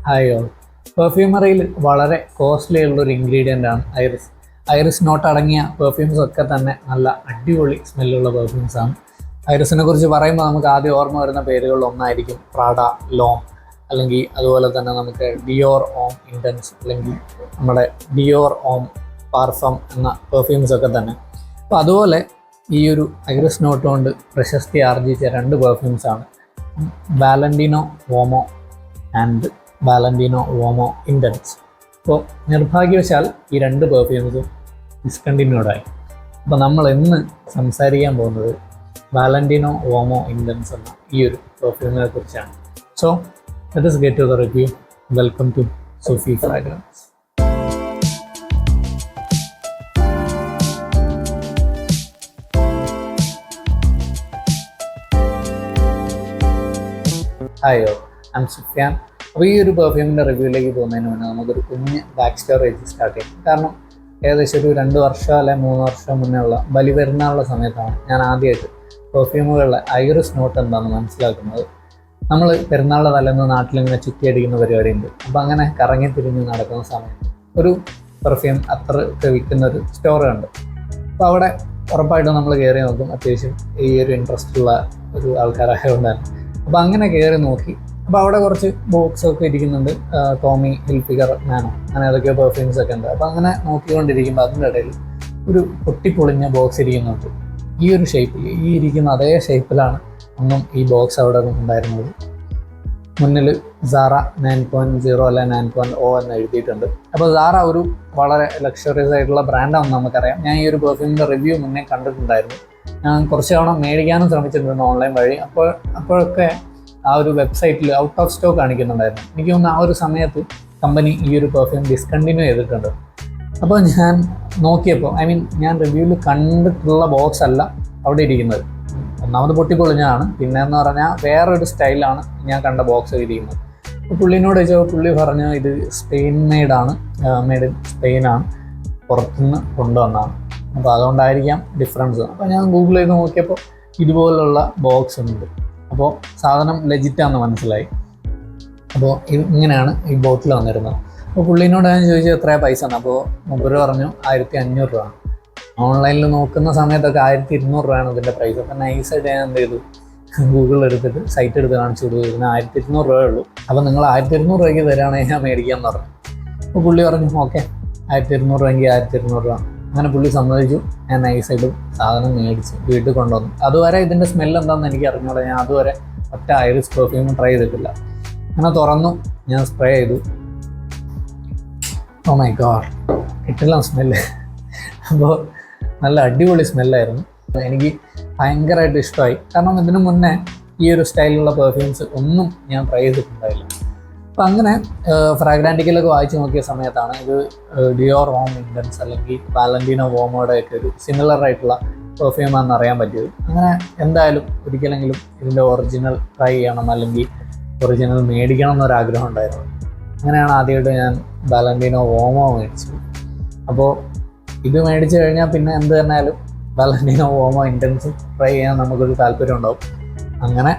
Hi all. പെർഫ്യൂമറിയിൽ വളരെ costly ഉള്ളൊരു ingredient ആണ് ഐറിസ്. ഐറിസ് നോട്ട് അടങ്ങിയ പെർഫ്യൂംസ് ഒക്കെ തന്നെ നല്ല അടിപൊളി സ്മെല്ലുള്ള പെർഫ്യൂംസ് ആണ്. ഐറിസിനെ കുറിച്ച് പറയുമ്പോൾ നമുക്ക് ആദ്യം ഓർമ്മ വരുന്ന പേരുകളിൽ ഒന്നായിരിക്കും പ്രാഡ, ലോം, അല്ലെങ്കിൽ അതുപോലെ തന്നെ നമുക്ക് ഡിയോർ ഓം ഇൻറ്റൻസ്, അല്ലെങ്കിൽ നമ്മുടെ ഡിയോർ ഓം പാർഫം എന്ന പെർഫ്യൂംസ് ഒക്കെ തന്നെ. അപ്പോൾ അതുപോലെ ഈ ഒരു ഐറിസ് നോട്ട് കൊണ്ട് പ്രശസ്തി ആർജിച്ച രണ്ട് പെർഫ്യൂംസാണ് വാലന്റിനോ വോമോ ആൻഡ് വാലന്റിനോ വോമോ ഇൻറ്റൻസ്. അപ്പോൾ നിർഭാഗ്യവശാൽ ഈ രണ്ട് പെർഫ്യൂംസും ഡിസ്കണ്ടിന്യൂഡായി. അപ്പോൾ നമ്മൾ ഇന്ന് സംസാരിക്കാൻ പോകുന്നത് വാലന്റിനോ വോമോ ഇൻറ്റൻസ് എന്ന ഈ ഒരു പെർഫ്യൂമിനെ കുറിച്ചാണ്. So let us get to the review. Welcome to Sufi fragrance. Hi oh, I'm Sufiyan. അപ്പോൾ ഈ ഒരു പെർഫ്യൂമിൻ്റെ റിവ്യൂയിലേക്ക് പോകുന്നതിന് മുന്നേ നമുക്കൊരു കുഞ്ഞ് ബാക്ക് സ്റ്റോറി വെച്ച് സ്റ്റാർട്ട് ചെയ്യും. കാരണം ഏകദേശം ഒരു 2 വർഷം അല്ലെങ്കിൽ 3 വർഷം മുന്നേ ഉള്ള ബലിപെരുന്നാളുള്ള സമയത്താണ് ഞാൻ ആദ്യമായിട്ട് പെർഫ്യൂമുകളിലെ ഐറിസ് നോട്ട് എന്താണെന്ന് മനസ്സിലാക്കുന്നത്. നമ്മൾ പെരുന്നാളിൻ്റെ തലേന്ന് നാട്ടിലിങ്ങനെ ചുറ്റിയടിക്കുന്ന പരിപാടിയുണ്ട്. അപ്പോൾ അങ്ങനെ കറങ്ങി തിരിഞ്ഞ് നടക്കുന്ന സമയത്ത് ഒരു പെർഫ്യൂം അത്ര വിൽക്കുന്ന ഒരു സ്റ്റോർ ഉണ്ട്. അപ്പോൾ അവിടെ ഉറപ്പായിട്ടും നമ്മൾ കയറി നോക്കും. അത്യാവശ്യം ഈ ഒരു ഇൻട്രസ്റ്റ് ഉള്ള ഒരു ആൾക്കാരായതുകൊണ്ടാണ്. അപ്പോൾ അങ്ങനെ കയറി നോക്കി. അപ്പോൾ അവിടെ കുറച്ച് ബോക്സൊക്കെ ഇരിക്കുന്നുണ്ട്. ടോമി ഹിൽഫിഗർ, നാനോ, അങ്ങനെ ഏതൊക്കെയോ പെർഫ്യൂംസ് ഒക്കെ ഉണ്ട്. അപ്പോൾ അങ്ങനെ നോക്കിക്കൊണ്ടിരിക്കുമ്പോൾ അതിൻ്റെ ഇടയിൽ ഒരു പൊട്ടിപ്പൊളിഞ്ഞ ബോക്സ് ഇരിക്കുന്നുണ്ട്. ഈ ഒരു ഷേപ്പിൽ, ഈ ഇരിക്കുന്ന അതേ ഷേപ്പിലാണ് ഒന്നും ഈ ബോക്സ് അവിടെ ഉണ്ടായിരുന്നത്. മുന്നിൽ സാറ 9.0 അല്ല 9.0 എന്ന് എഴുതിയിട്ടുണ്ട്. അപ്പോൾ സാറ ഒരു വളരെ ലക്ഷറിയസ് ആയിട്ടുള്ള ബ്രാൻഡാണെന്ന് നമുക്കറിയാം. ഞാൻ ഈ ഒരു പെർഫ്യൂമിൻ്റെ റിവ്യൂ മുന്നേ കണ്ടിട്ടുണ്ടായിരുന്നു. ഞാൻ കുറച്ച് തവണ മേടിക്കാനും ശ്രമിച്ചിട്ടുണ്ട് ഓൺലൈൻ വഴി. അപ്പോഴൊക്കെ ആ ഒരു വെബ്സൈറ്റിൽ ഔട്ട് ഓഫ് സ്റ്റോക്ക് കാണിക്കുന്നുണ്ടായിരുന്നു. എനിക്ക് തോന്നുന്നു ആ ഒരു സമയത്ത് കമ്പനി ഈ ഒരു പെർഫ്യൂം ഡിസ്കണ്ടിന്യൂ ചെയ്തിട്ടുണ്ട്. അപ്പോൾ ഞാൻ നോക്കിയപ്പോൾ, ഞാൻ റിവ്യൂവിൽ കണ്ടിട്ടുള്ള ബോക്സ് അല്ല അവിടെ ഇരിക്കുന്നത്. ഒന്നാമത് പൊട്ടിപ്പൊളിഞ്ഞാണ്, പിന്നെ എന്ന് പറഞ്ഞാൽ വേറൊരു സ്റ്റൈലാണ് ഞാൻ കണ്ട ബോക്സ് ഇരിക്കുന്നത്. അപ്പോൾ പുള്ളിനോട് ചോദിച്ചപ്പോൾ പുള്ളി പറഞ്ഞു ഇത് സ്പെയിൻ മെയ്ഡ് ഇൻ സ്പെയിനാണ്, പുറത്തുനിന്ന് കൊണ്ടുവന്നതാണ്. അപ്പോൾ അതുകൊണ്ടായിരിക്കാം ഡിഫറൻസ്. അപ്പോൾ ഞാൻ ഗൂഗിൾ ചെയ്ത് നോക്കിയപ്പോൾ ഇതുപോലുള്ള ബോക്സ് ഉണ്ട്. അപ്പോൾ സാധനം ലെജിറ്റാന്ന് മനസ്സിലായി. അപ്പോൾ ഇങ്ങനെയാണ് ഈ ബോട്ടിൽ വന്നിരുന്നത്. അപ്പോൾ പുള്ളീനോട് ഞാൻ ചോദിച്ചത് എത്രയാണ് പൈസ എന്ന്. അപ്പോൾ മുമ്പ് പറഞ്ഞു 1500 രൂപ. ഓൺലൈനിൽ നോക്കുന്ന സമയത്തൊക്കെ 1200 രൂപയാണ് ഇതിൻ്റെ പ്രൈസ്. അപ്പോൾ നൈസായിട്ട് ഞാൻ എന്ത് ചെയ്തു, ഗൂഗിളിൽ എടുത്തിട്ട് സൈറ്റ് എടുത്ത് കാണിച്ചു കൊടുത്തു. ഇതിന് 1200 രൂപയേ ഉള്ളൂ. അപ്പോൾ നിങ്ങൾ 1200 രൂപയ്ക്ക് തരാണെങ്കിൽ ഞാൻ മേടിക്കാമെന്ന് പറഞ്ഞു. അപ്പോൾ പുള്ളി പറഞ്ഞു ഓക്കെ, 1200 രൂപയെങ്കിൽ 1200 രൂപ. അങ്ങനെ പുള്ളി സമ്മതിച്ചു. ഞാൻ നൈസായിട്ട് സാധനം മേടിച്ച് വീട്ടിൽ കൊണ്ടുവന്നു. അതുവരെ ഇതിൻ്റെ സ്മെല്ല് എന്താണെന്ന് എനിക്ക് അറിഞ്ഞൂടെ. ഞാൻ അതുവരെ ഒറ്റ ഐറിസ് പെർഫ്യൂമും ട്രൈ ചെയ്തിട്ടില്ല. അങ്ങനെ തുറന്നു, ഞാൻ സ്പ്രേ ചെയ്തു. ഓ മൈ ഗോഡ്, കിട്ടില്ല സ്മെല്ല്. അപ്പോൾ നല്ല അടിപൊളി സ്മെല്ലായിരുന്നു. എനിക്ക് ഭയങ്കരമായിട്ട് ഇഷ്ടമായി. കാരണം ഇതിനു മുന്നേ ഈ ഒരു സ്റ്റൈലിലുള്ള പെർഫ്യൂംസ് ഒന്നും ഞാൻ ട്രൈ ചെയ്തിട്ടുണ്ടായില്ല. അപ്പോൾ അങ്ങനെ ഫ്രാഗ്രാൻറ്റിക്കിലൊക്കെ വായിച്ച് നോക്കിയ സമയത്താണ് ഇത് ഡിയോർ ഓം ഇൻറ്റൻസ് അല്ലെങ്കിൽ വാലന്റിനോ വോമോയുടെ ഒക്കെ ഒരു സിമിലർ ആയിട്ടുള്ള പെർഫ്യൂമാണെന്ന് അറിയാൻ പറ്റിയത്. അങ്ങനെ എന്തായാലും ഒരിക്കലെങ്കിലും ഇതിൻ്റെ ഒറിജിനൽ ട്രൈ ചെയ്യണം, അല്ലെങ്കിൽ ഒറിജിനൽ മേടിക്കണം എന്നൊരാഗ്രഹം ഉണ്ടായിരുന്നു. അങ്ങനെയാണ് ആദ്യമായിട്ട് ഞാൻ വാലന്റിനോ വോമോ മേടിച്ചത്. അപ്പോൾ ഇത് മേടിച്ച് കഴിഞ്ഞാൽ പിന്നെ എന്ത് തന്നെയാലും വാലന്റിനോ വോമോ ഇൻറ്റൻസ് ട്രൈ ചെയ്യാൻ നമുക്കൊരു താല്പര്യം ഉണ്ടാവും. അങ്ങനെ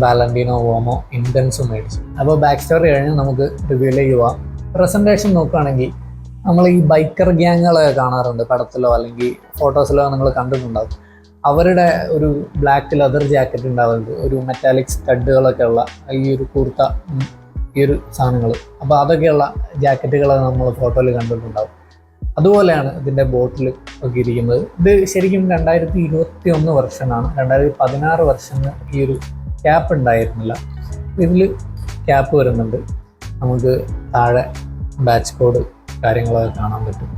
വാലന്റിനോ വോമോ ഇൻറ്റൻസും മേടിച്ചു. അപ്പോൾ ബാക്ക് സ്റ്റോറി കഴിഞ്ഞ് നമുക്ക് റിവ്യൂയിലേക്ക് പോവാം. പ്രസൻറ്റേഷൻ നോക്കുകയാണെങ്കിൽ നമ്മൾ ഈ ബൈക്കർ ഗ്യാങ്ങുകളൊക്കെ കാണാറുണ്ട് പടത്തിലോ അല്ലെങ്കിൽ ഫോട്ടോസിലോ നിങ്ങൾ കണ്ടിട്ടുണ്ടാകും. അവരുടെ ഒരു ബ്ലാക്ക് ലെതർ ജാക്കറ്റ് ഉണ്ടാവുന്നുണ്ട്, ഒരു മെറ്റാലിക് സ്റ്റഡുകളൊക്കെ ഉള്ള ഈ ഒരു കൂർത്ത, ഈ ഒരു സാധനങ്ങൾ. അപ്പോൾ അതൊക്കെയുള്ള ജാക്കറ്റുകൾ നമ്മൾ ഫോട്ടോയിൽ കണ്ടിട്ടുണ്ടാകും. അതുപോലെയാണ് ഇതിൻ്റെ ബോട്ടിൽ ഒക്കെ ഇരിക്കുന്നത്. ഇത് ശരിക്കും 2021 വെർഷനാണ്. 2016 വെർഷന് ഈ ഒരു ക്യാപ്പ് ഉണ്ടായിരുന്നില്ല. ഇതിൽ ക്യാപ്പ് വരുന്നുണ്ട്. നമുക്ക് താഴെ ബാച്ച് കോഡ് കാര്യങ്ങളൊക്കെ കാണാൻ പറ്റും.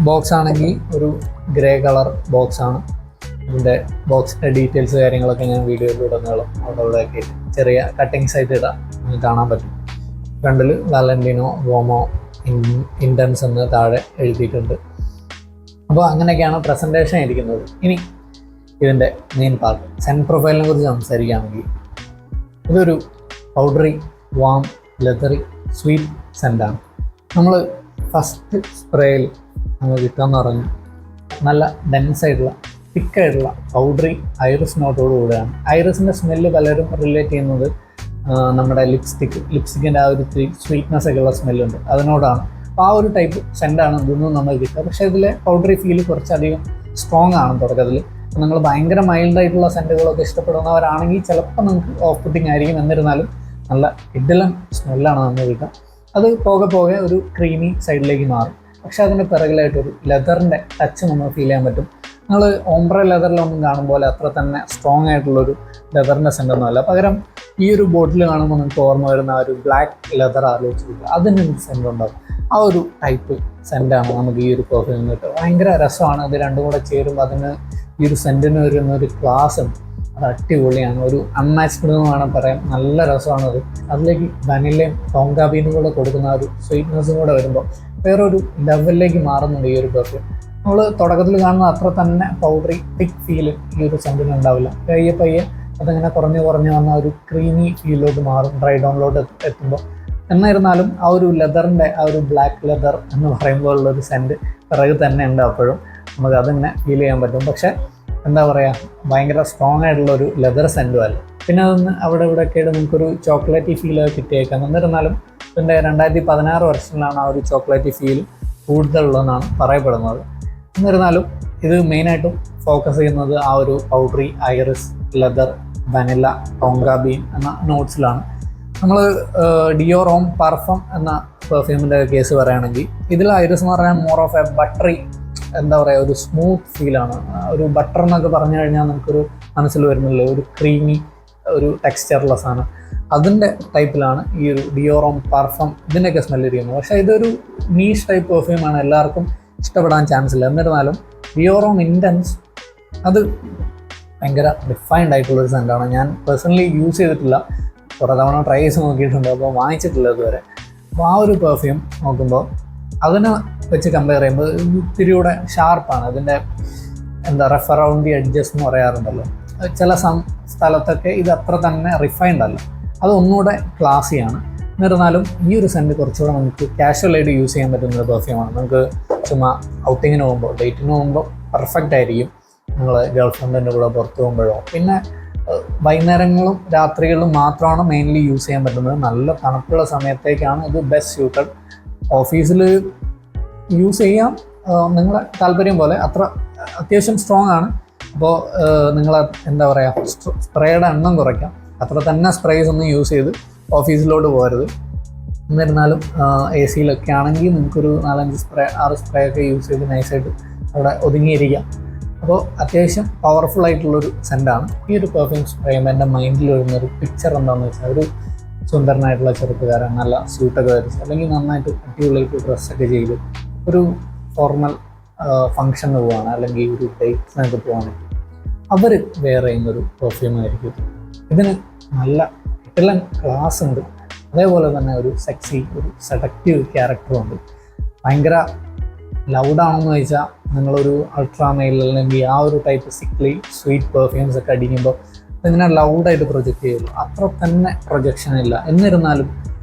ബോക്സ് ആണെങ്കിൽ ഒരു ഗ്രേ കളർ ബോക്സാണ്. ഇതിൻ്റെ ബോക്സിൻ്റെ ഡീറ്റെയിൽസ് കാര്യങ്ങളൊക്കെ ഞാൻ വീഡിയോയിലൂടെ നീളം അവിടെയൊക്കെ ചെറിയ കട്ടിങ്സ് ആയിട്ട് ഇടാം, കാണാൻ പറ്റും. ഫ്രണ്ടിൽ വാലന്റിനോ വോമോ ഇൻറ്റൻസ് എന്ന് താഴെ എഴുതിയിട്ടുണ്ട്. അപ്പോൾ അങ്ങനെയൊക്കെയാണ് പ്രസൻറ്റേഷൻ ഇരിക്കുന്നത്. ഇനി ഇതിൻ്റെ മെയിൻ പാർട്ട് സെൻറ്റ് പ്രൊഫൈലിനെ കുറിച്ച് സംസാരിക്കുകയാണെങ്കിൽ ഇതൊരു പൗഡറി, വാം, ലെതറി, സ്വീറ്റ് സെൻറ്റാണ്. നമ്മൾ ഫസ്റ്റ് സ്പ്രേയിൽ നമുക്ക് കിട്ടുകയെന്ന് പറഞ്ഞാൽ നല്ല ഡെൻസായിട്ടുള്ള തിക്കായിട്ടുള്ള പൗഡറി ഐറിസ് നോട്ടോട് കൂടെയാണ്. ഐറിസിൻ്റെ സ്മെല്ല് പലരും റിലേറ്റ് ചെയ്യുന്നത് നമ്മുടെ ലിപ്സ്റ്റിക്കിൻ്റെ ആ ഒരു സ്വീറ്റ്നെസ് ഒക്കെ ഉള്ള സ്മെല്ലുണ്ട്, അതിനോടാണ്. അപ്പോൾ ആ ഒരു ടൈപ്പ് സെൻറ്റാണ് ഇതൊന്നും നമുക്ക് കിട്ടുക. പക്ഷേ ഇതിലെ പൗഡറി ഫീൽ കുറച്ചധികം സ്ട്രോങ് ആണ് തുടക്കത്തിൽ. നിങ്ങൾ ഭയങ്കര മൈൽഡായിട്ടുള്ള സെൻറ്റുകളൊക്കെ ഇഷ്ടപ്പെടുന്നവരാണെങ്കിൽ ചിലപ്പോൾ നിങ്ങൾക്ക് ഓഫ് പുട്ടിങ് ആയിരിക്കും. എന്നിരുന്നാലും നല്ല കിഡിലൻ സ്മെല്ലാണ് നമുക്ക് കിട്ടുക. അത് പോകെ പോകെ ഒരു ക്രീമി സൈഡിലേക്ക് മാറും. പക്ഷേ അതിൻ്റെ പിറകിലായിട്ടൊരു ലെതറിൻ്റെ ടച്ച് നമുക്ക് ഫീൽ ചെയ്യാൻ പറ്റും. നിങ്ങൾ ഓംബ്ര ലെതറിലൊന്നും കാണുമ്പോൾ അത്ര തന്നെ സ്ട്രോങ് ആയിട്ടുള്ളൊരു ലെതറിൻ്റെ സെൻ്റൊന്നുമല്ല. പകരം ഈ ഒരു ബോട്ടിൽ കാണുമ്പോൾ നിങ്ങൾക്ക് ഓർമ്മ വരുന്ന ആ ഒരു ബ്ലാക്ക് ലെതർ ആലോചിച്ചിട്ടില്ല, അതിന് സെൻ്റ് ഉണ്ടാവും. ആ ഒരു ടൈപ്പ് സെൻ്റാണ് നമുക്ക് ഈ ഒരു പെർഫ്യൂം കിട്ടുക. ഭയങ്കര രസമാണ്. ഇത് രണ്ടും കൂടെ ചേരുമ്പോൾ അതിന് ഈ ഒരു സെൻറ്റിന് വരുന്ന ഒരു ക്ലാസ് ഉണ്ട്, അത് അടിപൊളിയാണ്. ഒരു അൺമാച്ച്ഡ് എന്ന് വേണം പറയാം. നല്ല രസമാണത്. അതിലേക്ക് വനിലയും ടോങ്കാബീനും കൂടെ കൊടുക്കുന്ന ഒരു സ്വീറ്റ്നെസ്സും കൂടെ വരുമ്പോൾ വേറൊരു ലെവലിലേക്ക് മാറുന്നുണ്ട് ഈ ഒരു പെർഫ്യൂം. നമ്മൾ തുടക്കത്തിൽ കാണുന്ന അത്ര തന്നെ പൗഡറി തിക്ക് ഫീൽ ഈ ഒരു സെൻറ്റിന് ഉണ്ടാവില്ല. പയ്യെ പയ്യെ അതിങ്ങനെ കുറഞ്ഞ് വന്ന ഒരു ക്രീമി ഫീലിലോട്ട് മാറും ഡ്രൈ ഡൗണിലോട്ട് എത്തുമ്പോൾ. എന്നിരുന്നാലും ആ ഒരു ലെതറിൻ്റെ ആ ഒരു ബ്ലാക്ക് ലെതർ എന്ന് പറയുമ്പോൾ ഉള്ളൊരു സെൻറ്റ് പിറകെ തന്നെ ഉണ്ട്. അപ്പോഴും നമുക്ക് അതിനെ ഫീൽ ചെയ്യാൻ പറ്റും. പക്ഷേ എന്താ പറയുക, ഭയങ്കര സ്ട്രോങ് ആയിട്ടുള്ളൊരു ലെതർ സെൻറ്റും അല്ല. പിന്നെ അതൊന്ന് അവിടെ ഇവിടെയൊക്കെ ആയിട്ട് നമുക്കൊരു ചോക്ലേറ്റി ഫീൽ കിട്ടിയേക്കാം. എന്നിരുന്നാലും ഇതിൻ്റെ 2016 വെർഷനിലാണ് ആ ഒരു ചോക്ലേറ്റി ഫീൽ കൂടുതലുള്ളതെന്നാണ് പറയപ്പെടുന്നത്. എന്നിരുന്നാലും ഇത് മെയിനായിട്ടും ഫോക്കസ് ചെയ്യുന്നത് ആ ഒരു പൗഡറി, ഐറിസ്, ലെതർ, വനില, ടോങ്കാബീൻ എന്ന നോട്ട്സിലാണ്. നമ്മൾ ഡിയോർ ഹോം പാർഫം എന്ന പെർഫ്യൂമിൻ്റെ കേസ് പറയുകയാണെങ്കിൽ ഇതിൽ ഐറിസ് എന്ന് പറഞ്ഞാൽ മോർ ഓഫ് എ ബട്ടറി, എന്താ പറയുക, ഒരു സ്മൂത്ത് ഫീലാണ്. ഒരു ബട്ടർ എന്നൊക്കെ പറഞ്ഞു കഴിഞ്ഞാൽ നമുക്കൊരു മനസ്സിൽ വരുന്നില്ല, ഒരു ക്രീമി, ഒരു ടെക്സ്ചർലെസ് ആണ്. അതിൻ്റെ ടൈപ്പിലാണ് ഈ ഒരു ഡിയോർ ഹോം പാർഫം ഇതിൻ്റെയൊക്കെ സ്മെല്ലിരിക്കുന്നത്. പക്ഷേ ഇതൊരു നീഷ് ടൈപ്പ് പെർഫ്യൂമാണ്, എല്ലാവർക്കും ഇഷ്ടപ്പെടാൻ ചാൻസ് ഇല്ല. എന്നിരുന്നാലും ഡിയോർ ഹോം ഇൻറ്റൻസ് അത് ഭയങ്കര ഡിഫൈൻഡ് ആയിട്ടുള്ളൊരു സെൻ്റാണ്. ഞാൻ പേഴ്സണലി യൂസ് ചെയ്തിട്ടില്ല, കുറേ തവണ ട്രൈ ചെയ്ത് നോക്കിയിട്ടുണ്ട്, അപ്പോൾ വാങ്ങിച്ചിട്ടില്ല ഇതുവരെ. അപ്പോൾ ആ ഒരു പെർഫ്യൂം നോക്കുമ്പോൾ അതിനെ വെച്ച് കമ്പയർ ചെയ്യുമ്പോൾ ഇത്തിരി കൂടെ ഷാർപ്പാണ്. അതിൻ്റെ എന്താ റഫ് അറൗണ്ട് ദി എഡ്ജസ് എന്ന് പറയാറുണ്ടല്ലോ, ചില സ്ഥലത്തൊക്കെ ഇത് അത്ര തന്നെ റിഫൈൻഡ് അല്ല, അത് ഒന്നുകൂടെ ക്ലാസിയാണ്. എന്നിരുന്നാലും ഈ ഒരു സെൻറ്റ് കുറച്ചുകൂടെ നമുക്ക് കാഷ്വലായിട്ട് യൂസ് ചെയ്യാൻ പറ്റുന്ന ഒരു പെർഫ്യൂമാണ്. നമുക്ക് ചുമ്മാ ഔട്ടിങ്ങിന് പോകുമ്പോൾ, ഡേറ്റിന് പോകുമ്പോൾ പെർഫെക്റ്റ് ആയിരിക്കും. നിങ്ങൾ ഗേൾ ഫ്രണ്ടിൻ്റെ കൂടെ പുറത്ത് പോകുമ്പോഴോ പിന്നെ വൈകുന്നേരങ്ങളും രാത്രികളിലും മാത്രമാണ് മെയിൻലി യൂസ് ചെയ്യാൻ പറ്റുന്നത്. നല്ല തണുപ്പുള്ള സമയത്തേക്കാണ് ഇത് ബെസ്റ്റ് സ്യൂട്ടഡ്. ഓഫീസിൽ യൂസ് ചെയ്യാം നിങ്ങളെ താല്പര്യം പോലെ. അത്യാവശ്യം സ്ട്രോങ് ആണ്. അപ്പോൾ നിങ്ങൾ എന്താ പറയുക, സ്പ്രേയുടെ എണ്ണം കുറയ്ക്കാം. അത്ര തന്നെ സ്പ്രേസ് ഒന്നും യൂസ് ചെയ്ത് ഓഫീസിലോട്ട് പോകരുത്. എന്നിരുന്നാലും എ സിയിലൊക്കെ ആണെങ്കിൽ നമുക്കൊരു 4-5 സ്പ്രേ 6 സ്പ്രേ ഒക്കെ യൂസ് ചെയ്ത് നൈസായിട്ട് അവിടെ ഒതുങ്ങിയിരിക്കാം. അപ്പോൾ അത്യാവശ്യം പവർഫുൾ ആയിട്ടുള്ളൊരു സെൻ്റാണ് ഈ ഒരു പെർഫ്യൂം സ്പ്രേ. എൻ്റെ മൈൻഡിൽ വരുന്നൊരു പിക്ചർ എന്താണെന്ന് വെച്ചാൽ ഒരു സുന്ദരനായിട്ടുള്ള ചെറുപ്പക്കാരൻ, നല്ല സ്യൂട്ടൊക്കെ ധരിച്ച് അല്ലെങ്കിൽ നന്നായിട്ട് അടിപൊളിയായിട്ട് ഡ്രസ്സൊക്കെ ചെയ്ത് ഒരു ഫോർമൽ ഫങ്ഷന് പോവാണ് അല്ലെങ്കിൽ ഒരു ഡേറ്റ്സിനൊക്കെ പോവാണെങ്കിൽ അവർ വെയർ ചെയ്യുന്നൊരു പെർഫ്യൂമായിരിക്കും. ഇതിന് നല്ല കിടിലൻ ക്ലാസ് ഉണ്ട്, അതേപോലെ തന്നെ ഒരു സെക്സി, ഒരു സെഡക്റ്റീവ് ക്യാരക്ടറുണ്ട്. ഭയങ്കര ലൗഡാണെന്ന് ചോദിച്ചാൽ നിങ്ങളൊരു അൾട്രാമെയിൽ അല്ലെങ്കിൽ ആ ഒരു ടൈപ്പ് സിക്ലി സ്വീറ്റ് പെർഫ്യൂംസ് ഒക്കെ അടിക്കുമ്പോൾ അതിങ്ങനെ ലൗഡായിട്ട് പ്രൊജക്റ്റ് ചെയ്യുള്ളൂ, അത്ര തന്നെ പ്രൊജക്ഷൻ ഇല്ല. എന്നിരുന്നാലും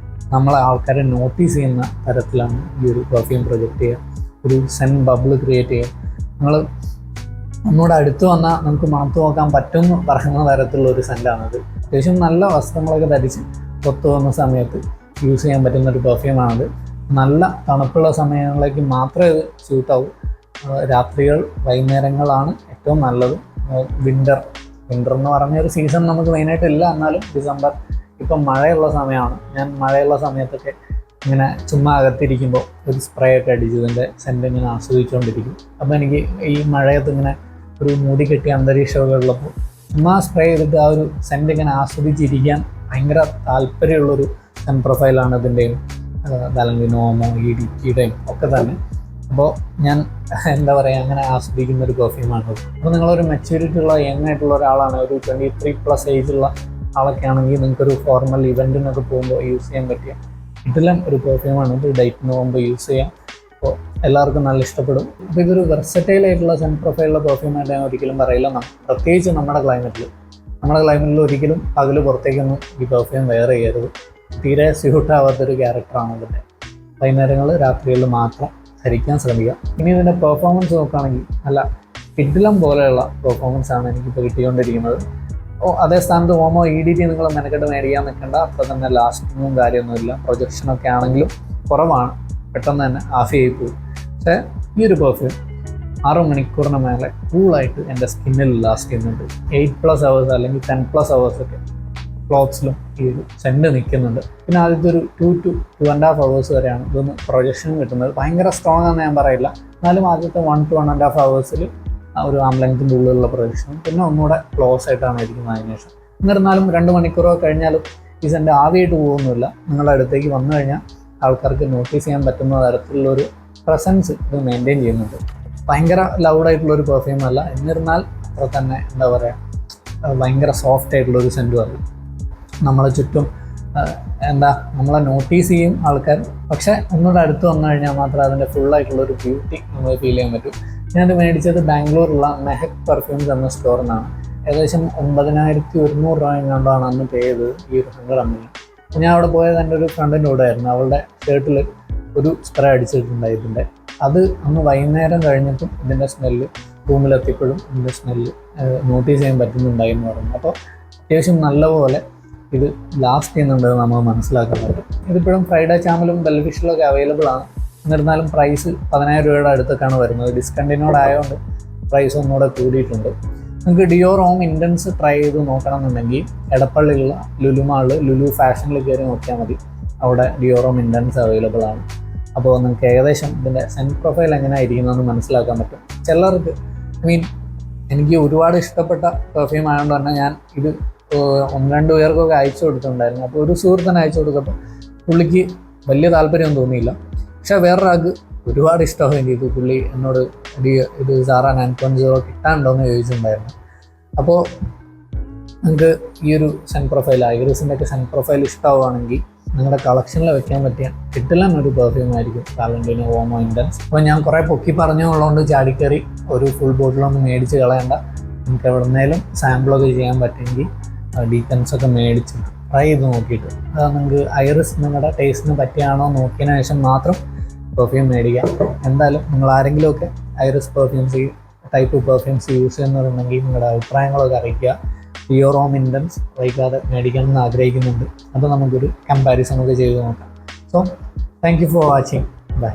നമ്മളെ ആൾക്കാരെ നോട്ടീസ് ചെയ്യുന്ന തരത്തിലാണ് ഈ ഒരു പെർഫ്യൂം പ്രൊജക്റ്റ് ചെയ്യുക, ഒരു സെൻ ബബിൾ ക്രിയേറ്റ് ചെയ്യുക. നമ്മൾ ഒന്നുകൂടെ അടുത്ത് വന്നാൽ നമുക്ക് മണത്ത് നോക്കാൻ പറ്റുമെന്ന് പറയുന്ന തരത്തിലുള്ള ഒരു സെൻ്റാണത്. അത്യാവശ്യം നല്ല വസ്ത്രങ്ങളൊക്കെ ധരിച്ച് പുറത്തു പോകുന്ന സമയത്ത് യൂസ് ചെയ്യാൻ പറ്റുന്ന ഒരു പെർഫ്യൂമാണത്. നല്ല തണുപ്പുള്ള സമയങ്ങളിലേക്ക് മാത്രമേ ഇത് സ്യൂട്ടാവൂ. രാത്രികൾ, വൈകുന്നേരങ്ങളാണ് ഏറ്റവും നല്ലത്. വിൻ്റർ എന്ന് പറഞ്ഞ ഒരു സീസൺ നമുക്ക് മെയിനായിട്ടില്ല, എന്നാലും ഡിസംബർ ഇപ്പം മഴയുള്ള സമയമാണ്. ഞാൻ മഴയുള്ള സമയത്തൊക്കെ ഇങ്ങനെ ചുമ്മാ അകത്തിരിക്കുമ്പോൾ ഒരു സ്പ്രേ ഒക്കെ അടിച്ച് ഇതിൻ്റെ സെൻറ്റ് ഇങ്ങനെ ആസ്വദിച്ചുകൊണ്ടിരിക്കും. അപ്പോൾ എനിക്ക് ഈ മഴയത്ത് ഇങ്ങനെ ഒരു മൂടി കെട്ടിയ അന്തരീക്ഷമൊക്കെ ഉള്ളപ്പോൾ ചുമ്മാ സ്പ്രേ ചെയ്തിട്ട് ആ ഒരു സെൻറ്റ് ഇങ്ങനെ ആസ്വദിച്ചിരിക്കാൻ ഭയങ്കര താല്പര്യമുള്ളൊരു സെൻ പ്രൊഫൈലാണ് ഇതിൻ്റെയും വാലന്റിനോമോ ഇഡിറ്റിയുടെയും ഒക്കെ തന്നെ. അപ്പോൾ ഞാൻ എന്താ പറയുക, അങ്ങനെ ആസ്വദിക്കുന്ന ഒരു പെർഫ്യൂമാണ്. അപ്പോൾ നിങ്ങളൊരു മെച്യൂരിറ്റി ഉള്ള യങ് ആയിട്ടുള്ള ഒരാളാണ്, ഒരു 23+ ഏജുള്ള ആളൊക്കെ ആണെങ്കിൽ നിങ്ങൾക്കൊരു ഫോർമൽ ഇവൻറ്റിനൊക്കെ പോകുമ്പോൾ യൂസ് ചെയ്യാൻ പറ്റിയ ഇതിലും ഒരു പെർഫ്യൂമാണ്. ഇത് ഡേറ്റിന് പോകുമ്പോൾ യൂസ് ചെയ്യാം. അപ്പോൾ എല്ലാവർക്കും നല്ല ഇഷ്ടപ്പെടും. അപ്പോൾ ഇതൊരു വെർസറ്റൈൽ ആയിട്ടുള്ള സെൻ പ്രൊഫൈലുള്ള പെർഫ്യൂമായിട്ട് ഞാൻ ഒരിക്കലും പറയില്ല. പ്രത്യേകിച്ച് നമ്മുടെ ക്ലൈമറ്റിൽ ഒരിക്കലും പകൽ പുറത്തേക്കൊന്നും ഈ പെർഫ്യൂം വെയർ ചെയ്യരുത്. തീരെ സ്യൂട്ടാവാത്തൊരു ക്യാരക്ടറാണ് ഇതിൻ്റെ. വൈകുന്നേരങ്ങൾ, രാത്രികളിൽ മാത്രം ധരിക്കാൻ ശ്രമിക്കുക. ഇനി ഇതിൻ്റെ പെർഫോമൻസ് നോക്കുകയാണെങ്കിൽ നല്ല കിടിലം പോലെയുള്ള പെർഫോമൻസാണ് എനിക്കിപ്പോൾ കിട്ടിക്കൊണ്ടിരിക്കുന്നത്. അതേ സ്ഥാനത്ത് ഓമോ EDT നിങ്ങൾ മെനക്കെട്ട് മേടിക്കാൻ നിൽക്കേണ്ട. അത്ര തന്നെ ലാസ്റ്റിങ്ങും കാര്യമൊന്നുമില്ല. പ്രൊജക്ഷനൊക്കെ ആണെങ്കിലും കുറവാണ്, പെട്ടെന്ന് തന്നെ ഹാഫ് ചെയ്ത് പോകും. പക്ഷേ ഈ ഒരു പെർഫ്യൂം 6 മണിക്കൂറിന് മേലെ കൂളായിട്ട് എൻ്റെ സ്കിന്നിൽ ലാസ്റ്റ് ചെയ്യുന്നുണ്ട്. 8+ hours അല്ലെങ്കിൽ 10+ hours ഒക്കെ ക്ലോത്ത്സിലും ഈ ഒരു സെൻറ്റ് നിൽക്കുന്നുണ്ട്. പിന്നെ ആദ്യത്തെ ഒരു 2 to 2.5 hours വരെയാണ് ഇതൊന്ന് പ്രൊജക്ഷൻ കിട്ടുന്നത്. ഭയങ്കര സ്ട്രോങ് ആണെന്ന് ഞാൻ പറയില്ല, എന്നാലും ആദ്യത്തെ 1 to 1.5 hours ആ ഒരു ആം ലെങ്ത്തിൻ്റെ ഉള്ളിലുള്ള പ്രൊജക്ഷനും പിന്നെ ഒന്നുകൂടെ ക്ലോസ് ആയിട്ടാണ് ഇരിക്കുന്നത് അതിനുശേഷം. എന്നിരുന്നാലും 2 മണിക്കൂറോ കഴിഞ്ഞാലും ഈ സെൻറ്റ് ആവിയായിട്ട് പോകുന്നില്ല. നിങ്ങളുടെ അടുത്തേക്ക് വന്നു കഴിഞ്ഞാൽ ആൾക്കാർക്ക് നോട്ടീസ് ചെയ്യാൻ പറ്റുന്ന തരത്തിലുള്ളൊരു പ്രസൻസ് ഇത് മെയിൻറ്റെയിൻ ചെയ്യുന്നുണ്ട്. ഭയങ്കര ലൗഡായിട്ടുള്ളൊരു പെർഫ്യൂം അല്ല, എന്നിരുന്നാൽ അത്ര തന്നെ എന്താ പറയുക, ഭയങ്കര സോഫ്റ്റ് ആയിട്ടുള്ളൊരു സെൻറ്റും അല്ല. നമ്മളെ ചുറ്റും നമ്മളെ നോട്ടീസ് ചെയ്യും ആൾക്കാർ, പക്ഷേ ഒന്നുകൂടെ അടുത്ത് വന്നു കഴിഞ്ഞാൽ മാത്രമേ അതിൻ്റെ ഫുള്ളായിട്ടുള്ളൊരു ബ്യൂട്ടി നമുക്ക് ഫീൽ ചെയ്യാൻ പറ്റും. ഞാനത് മേടിച്ചത് ബാംഗ്ലൂരിലുള്ള മെഹക് പെർഫ്യൂംസ് എന്ന സ്റ്റോറിൽ നിന്നാണ്. ഏകദേശം 9,100 രൂപ എങ്ങാണ്ടാണ് അന്ന് പേ ചെയ്തത് ഈ ഒരു കമ്പനി. ഞാൻ അവിടെ പോയത് എൻ്റെ ഒരു ഫ്രണ്ടിൻ്റെ കൂടെ ആയിരുന്നു. അവളുടെ ഷർട്ടിൽ ഒരു സ്പ്രേ അടിച്ചിട്ടുണ്ടായിരുന്നുണ്ട്. അത് അന്ന് വൈകുന്നേരം കഴിഞ്ഞിട്ടും ഇതിൻ്റെ സ്മെല്ല് റൂമിലെത്തിയപ്പോഴും ഇതിൻ്റെ സ്മെല്ല് നോട്ടീസ് ചെയ്യാൻ പറ്റുന്നുണ്ടായിരുന്നു പറഞ്ഞു. അപ്പോൾ അത്യാവശ്യം നല്ലപോലെ ഇത് ലാസ്റ്റ് ചെയ്യുന്നുണ്ട് നമ്മൾ മനസ്സിലാക്കാൻ പറ്റും. ഇതിപ്പോഴും ഫ്രൈഡേ ചാമലും ബെൽഫിഷിലൊക്കെ അവൈലബിൾ ആണ്. എന്നിരുന്നാലും പ്രൈസ് 10,000 രൂപയുടെ അടുത്തൊക്കെയാണ് വരുന്നത്. ഡിസ്കണ്ടിന്യൂഡ് ആയതുകൊണ്ട് പ്രൈസ് ഒന്നുകൂടെ കൂടിയിട്ടുണ്ട്. നിങ്ങൾക്ക് ഡിയോർ ഹോം ഇൻറ്റൻസ് ട്രൈ ചെയ്ത് നോക്കണം എന്നുണ്ടെങ്കിൽ എടപ്പള്ളിയിലുള്ള ലുലു മാളിൽ ലുലു ഫാഷനിൽ കയറി നോക്കിയാൽ മതി. അവിടെ ഡിയോർ ഹോം ഇൻറ്റൻസ് അവൈലബിൾ ആണ്. അപ്പോൾ നിങ്ങൾക്ക് ഏകദേശം ഇതിൻ്റെ സെൻറ്റ് പ്രൊഫൈൽ എങ്ങനെ ആയിരിക്കുന്നതെന്ന് മനസ്സിലാക്കാൻ പറ്റും. ചിലർക്ക് എനിക്ക് ഒരുപാട് ഇഷ്ടപ്പെട്ട പെർഫ്യൂം ആയതുകൊണ്ട് തന്നെ ഞാൻ ഇത് 1-2 പേർക്കൊക്കെ അയച്ചു കൊടുത്തിട്ടുണ്ടായിരുന്നു. അപ്പോൾ ഒരു സുഹൃത്തിന് അയച്ചു കൊടുത്തപ്പോൾ പുള്ളിക്ക് വലിയ താല്പര്യം തോന്നിയില്ല. പക്ഷേ വേറൊരാൾക്ക് ഒരുപാട് ഇഷ്ടമാവുകയും ചെയ്തു. പുള്ളി എന്നോട് ഇത് സാറാ 9.0 കിട്ടാനുണ്ടോയെന്ന് ചോദിച്ചിട്ടുണ്ടായിരുന്നു. അപ്പോൾ നിങ്ങൾക്ക് ഈ ഒരു സെൻറ്റ് പ്രൊഫൈൽ, ഐറിസിൻ്റെ ഒക്കെ സെൻറ്റ് പ്രൊഫൈൽ ഇഷ്ടമാവുകയാണെങ്കിൽ നിങ്ങളുടെ കളക്ഷനിൽ വെക്കാൻ പറ്റിയ കിട്ടില്ലെന്നൊരു പെർഫ്യൂം ആയിരിക്കും വാലന്റൈനോ ഓമോ ഇൻറ്റൻസ്. അപ്പോൾ ഞാൻ കുറേ പൊക്കി പറഞ്ഞുള്ളതുകൊണ്ട് ചാടിക്കറി ഒരു ഫുൾ ബോട്ടിലൊന്നും മേടിച്ച് കളയണ്ട. നിങ്ങൾക്ക് എവിടെന്നേലും സാമ്പിളൊക്കെ ചെയ്യാൻ പറ്റുമെങ്കിൽ ഡീറ്റൻസൊക്കെ മേടിച്ച് ട്രൈ ചെയ്ത് നോക്കിയിട്ട് അത് നിങ്ങൾക്ക് ഐറിസ് നിങ്ങളുടെ ടേസ്റ്റിന് പറ്റിയാണോ നോക്കിയതിന് ശേഷം മാത്രം പെർഫ്യൂം മേടിക്കാം. എന്തായാലും നിങ്ങൾ ആരെങ്കിലുമൊക്കെ ഐറിസ് പെർഫ്യൂംസ്, ഈ ടൈപ്പ് പെർഫ്യൂംസ് യൂസ് ചെയ്യുന്നുണ്ടെങ്കിൽ നിങ്ങളുടെ അഭിപ്രായങ്ങളൊക്കെ അറിയിക്കുക. ഡിയോർ ഹോം ഇൻറ്റൻസ് വൈകാതെ മേടിക്കണമെന്ന് ആഗ്രഹിക്കുന്നുണ്ട്. അപ്പോൾ നമുക്കൊരു കമ്പാരിസൺ ഒക്കെ ചെയ്ത് നോക്കാം. So thank you for watching. By.